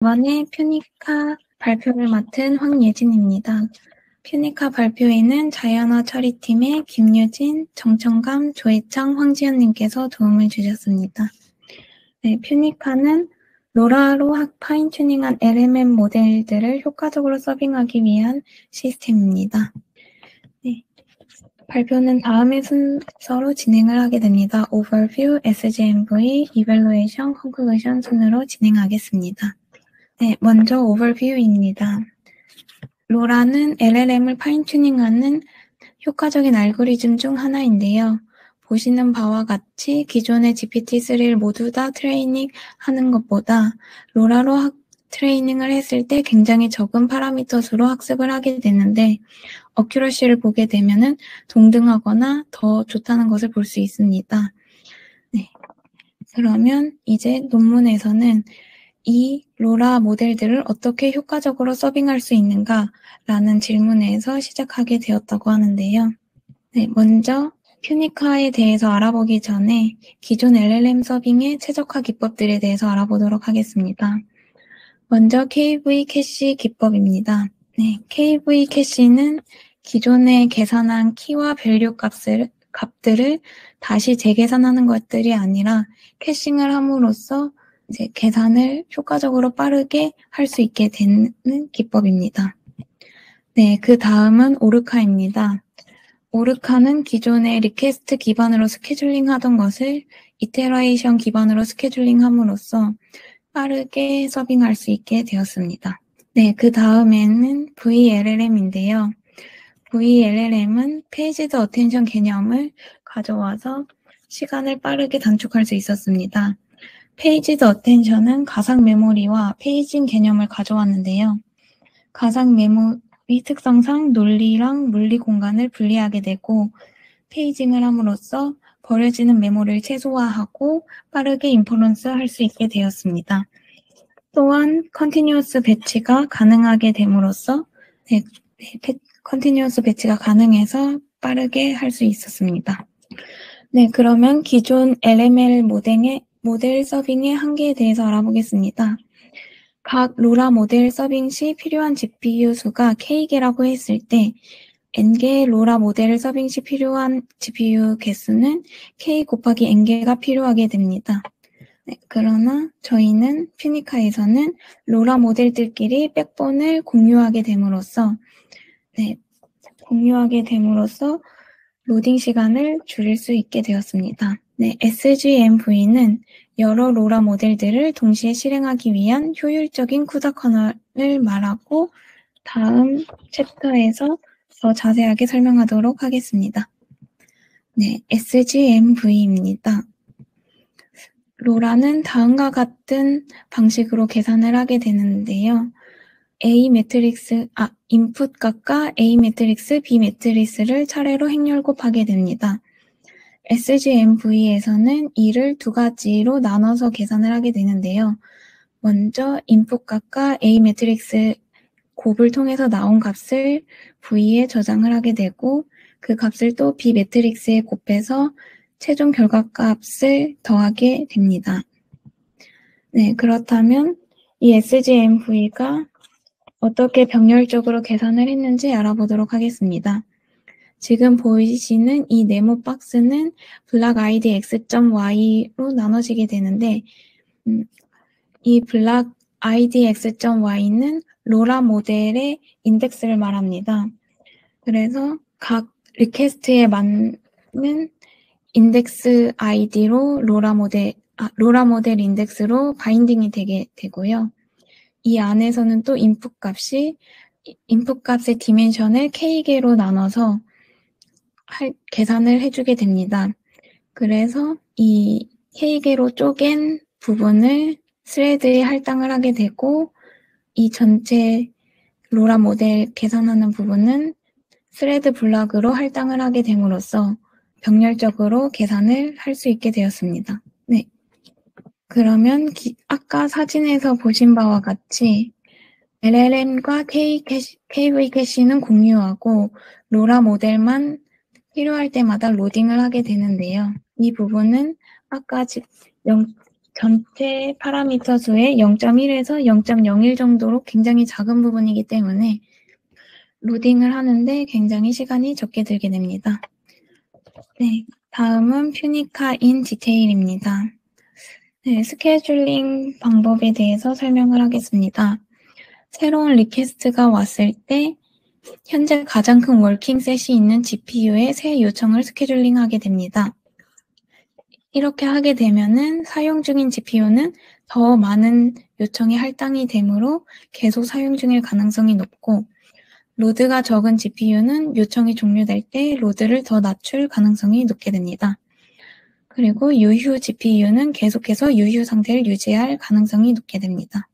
이번에 퓨니카 발표를 맡은 황예진입니다. 퓨니카 발표에는 자연어 처리팀의 김유진, 정청감, 조혜창, 황지연님께서 도움을 주셨습니다. 네, 퓨니카는 로라로 파인 튜닝한 LMM 모델들을 효과적으로 서빙하기 위한 시스템입니다. 네, 발표는 다음의 순서로 진행을 하게 됩니다. Overview, SGMV, Evaluation, Conclusion 순으로 진행하겠습니다. 네, 먼저 오버뷰입니다. 로라는 LLM을 파인튜닝하는 효과적인 알고리즘 중 하나인데요. 보시는 바와 같이 기존의 GPT-3를 모두 다 트레이닝하는 것보다 로라로 트레이닝을 했을 때 굉장히 적은 파라미터 수로 학습을 하게 되는데 어큐러시를 보게 되면은 동등하거나 더 좋다는 것을 볼 수 있습니다. 네. 그러면 이제 논문에서는 이 로라 모델들을 어떻게 효과적으로 서빙할 수 있는가라는 질문에서 시작하게 되었다고 하는데요. 네, 먼저 퓨니카에 대해서 알아보기 전에 기존 LLM 서빙의 최적화 기법들에 대해서 알아보도록 하겠습니다. 먼저 KV 캐시 기법입니다. 네, KV 캐시는 기존에 계산한 키와 밸류 값들을 다시 재계산하는 것들이 아니라 캐싱을 함으로써 이제 계산을 효과적으로 빠르게 할 수 있게 되는 기법입니다. 네, 그 다음은 오르카입니다. 오르카는 기존의 리퀘스트 기반으로 스케줄링 하던 것을 이테러레이션 기반으로 스케줄링 함으로써 빠르게 서빙할 수 있게 되었습니다. 네, 그 다음에는 VLLM인데요. VLLM은 페이지드 어텐션 개념을 가져와서 시간을 빠르게 단축할 수 있었습니다. 페이지드 어텐션은 가상 메모리와 페이징 개념을 가져왔는데요. 가상 메모리 특성상 논리랑 물리 공간을 분리하게 되고 페이징을 함으로써 버려지는 메모리를 최소화하고 빠르게 인퍼런스 할 수 있게 되었습니다. 또한 컨티뉴어스 배치가 가능하게 됨으로써 컨티뉴어스 배치가 가능해서 빠르게 할 수 있었습니다. 네, 그러면 기존 LML 모델 서빙의 한계에 대해서 알아보겠습니다. 각 로라 모델 서빙 시 필요한 GPU 수가 K개라고 했을 때 N개의 로라 모델을 서빙 시 필요한 GPU 개수는 K 곱하기 N개가 필요하게 됩니다. 네, 그러나 저희는 퓨니카에서는 로라 모델들끼리 백본을 공유하게 됨으로써 로딩 시간을 줄일 수 있게 되었습니다. 네, SGMV는 여러 로라 모델들을 동시에 실행하기 위한 효율적인 쿠다 커널을 말하고 다음 챕터에서 더 자세하게 설명하도록 하겠습니다. 네, SGMV입니다. 로라는 다음과 같은 방식으로 계산을 하게 되는데요. 인풋 값과 A 매트릭스, B 매트릭스를 차례로 행렬 곱하게 됩니다. SGMV에서는 이를 두 가지로 나눠서 계산을 하게 되는데요. 먼저 인풋 값과 A 매트릭스 곱을 통해서 나온 값을 V에 저장을 하게 되고 그 값을 또 B 매트릭스에 곱해서 최종 결과값을 더하게 됩니다. 네, 그렇다면 이 SGMV가 어떻게 병렬적으로 계산을 했는지 알아보도록 하겠습니다. 지금 보이시는 이 네모 박스는 블락 id x.y로 나눠지게 되는데 이 블락 id x.y는 로라 모델의 인덱스를 말합니다. 그래서 각 리퀘스트에 맞는 인덱스 id로 로라 모델 인덱스로 바인딩이 되게 되고요. 이 안에서는 또 인풋 값의 디멘션을 K개로 나눠서 계산을 해주게 됩니다. 그래서 이 K개로 쪼갠 부분을 스레드에 할당을 하게 되고 이 전체 로라 모델 계산하는 부분은 스레드 블락으로 할당을 하게 됨으로써 병렬적으로 계산을 할 수 있게 되었습니다. 네. 그러면 아까 사진에서 보신 바와 같이 LLM과 KV 캐시는 공유하고 로라 모델만 필요할 때마다 로딩을 하게 되는데요. 이 부분은 아까 전체 파라미터 수의 0.1에서 0.01 정도로 굉장히 작은 부분이기 때문에 로딩을 하는데 굉장히 시간이 적게 들게 됩니다. 네, 다음은 퓨니카 인 디테일입니다. 네, 스케줄링 방법에 대해서 설명을 하겠습니다. 새로운 리퀘스트가 왔을 때 현재 가장 큰 워킹셋이 있는 GPU에 새 요청을 스케줄링하게 됩니다. 이렇게 하게 되면은 사용 중인 GPU는 더 많은 요청이 할당이 되므로 계속 사용 중일 가능성이 높고, 로드가 적은 GPU는 요청이 종료될 때 로드를 더 낮출 가능성이 높게 됩니다. 그리고 유휴 GPU는 계속해서 유휴 상태를 유지할 가능성이 높게 됩니다.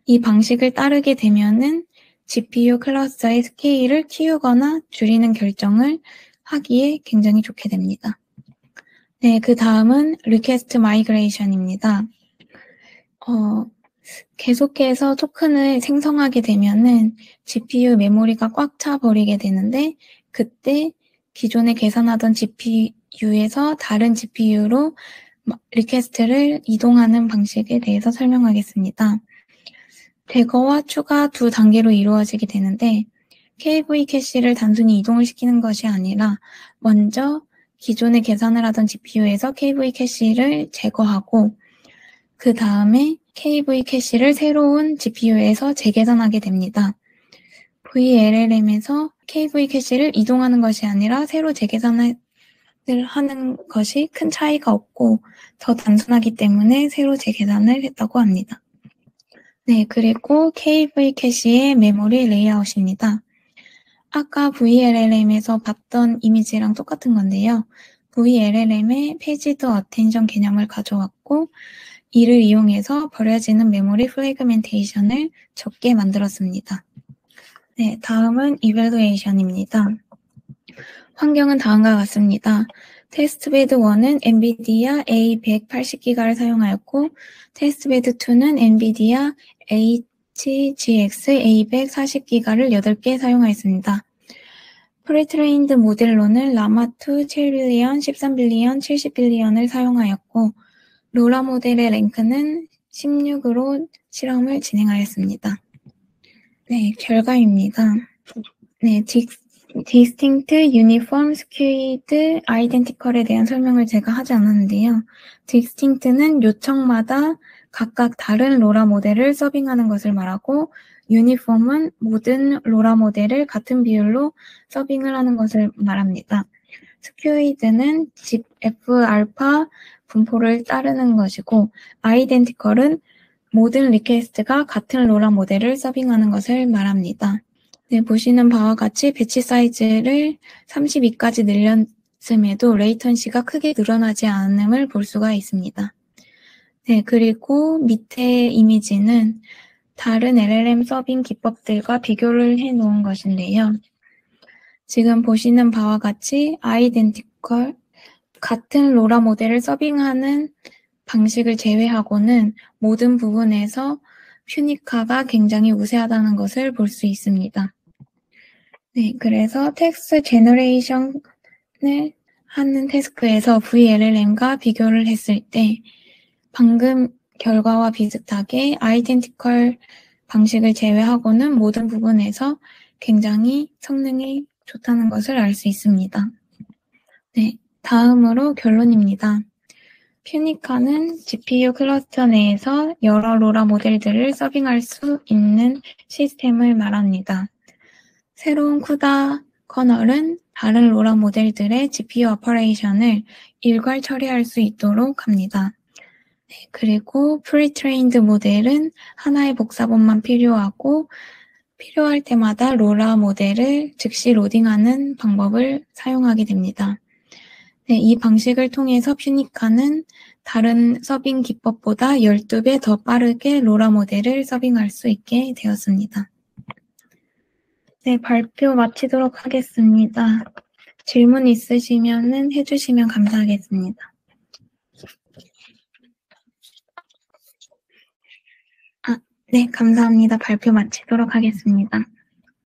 이 방식을 따르게 되면은 GPU 클러스터의 스케일을 키우거나 줄이는 결정을 하기에 굉장히 좋게 됩니다. 네, 그 다음은 리퀘스트 마이그레이션입니다. 계속해서 토큰을 생성하게 되면은 GPU 메모리가 꽉 차 버리게 되는데, 그때 기존에 계산하던 GPU에서 다른 GPU로 리퀘스트를 이동하는 방식에 대해서 설명하겠습니다. 대거와 추가 두 단계로 이루어지게 되는데, KV 캐시를 단순히 이동을 시키는 것이 아니라 먼저 기존에 계산을 하던 GPU에서 KV 캐시를 제거하고 그 다음에 KV 캐시를 새로운 GPU에서 재계산하게 됩니다. VLLM에서 KV 캐시를 이동하는 것이 아니라 새로 재계산을 하는 것이 큰 차이가 없고 더 단순하기 때문에 새로 재계산을 했다고 합니다. 네, 그리고 KV 캐시의 메모리 레이아웃입니다. 아까 VLLM에서 봤던 이미지랑 똑같은 건데요. VLLM의 페이지드 어텐션 개념을 가져왔고 이를 이용해서 버려지는 메모리 프래그멘테이션을 적게 만들었습니다. 네, 다음은 이밸루에이션입니다. 환경은 다음과 같습니다. 테스트베드 1은 엔비디아 A180기가를 사용하였고 테스트베드 2는 엔비디아 HGX A140기가를 8개 사용하였습니다. 프리트레인드 모델로는 라마2 7빌리언, 13빌리언, 70빌리언을 사용하였고 로라 모델의 랭크는 16으로 실험을 진행하였습니다. 네, 결과입니다. 네, Distinct, Uniform, Skewed, Identical에 대한 설명을 제가 하지 않았는데요. Distinct는 요청마다 각각 다른 로라 모델을 서빙하는 것을 말하고 Uniform은 모든 로라 모델을 같은 비율로 서빙을 하는 것을 말합니다. Skewed는 F 알파 분포를 따르는 것이고 Identical은 모든 리퀘스트가 같은 로라 모델을 서빙하는 것을 말합니다. 네, 보시는 바와 같이 배치 사이즈를 32까지 늘렸음에도 레이턴시가 크게 늘어나지 않음을 볼 수가 있습니다. 네, 그리고 밑에 이미지는 다른 LLM 서빙 기법들과 비교를 해 놓은 것인데요. 지금 보시는 바와 같이 아이덴티컬, 같은 로라 모델을 서빙하는 방식을 제외하고는 모든 부분에서 퓨니카가 굉장히 우세하다는 것을 볼 수 있습니다. 네, 그래서 텍스트 제너레이션을 하는 태스크에서 VLLM과 비교를 했을 때 방금 결과와 비슷하게 아이덴티컬 방식을 제외하고는 모든 부분에서 굉장히 성능이 좋다는 것을 알 수 있습니다. 네, 다음으로 결론입니다. 퓨니카는 GPU 클러스터 내에서 여러 로라 모델들을 서빙할 수 있는 시스템을 말합니다. 새로운 쿠다 커널은 다른 로라 모델들의 GPU 오퍼레이션을 일괄 처리할 수 있도록 합니다. 네, 그리고 프리트레인드 모델은 하나의 복사본만 필요하고 필요할 때마다 로라 모델을 즉시 로딩하는 방법을 사용하게 됩니다. 네, 이 방식을 통해서 퓨니카는 다른 서빙 기법보다 12배 더 빠르게 로라 모델을 서빙할 수 있게 되었습니다. 네, 발표 마치도록 하겠습니다. 질문 있으시면 해주시면 감사하겠습니다. 네, 감사합니다. 발표 마치도록 하겠습니다.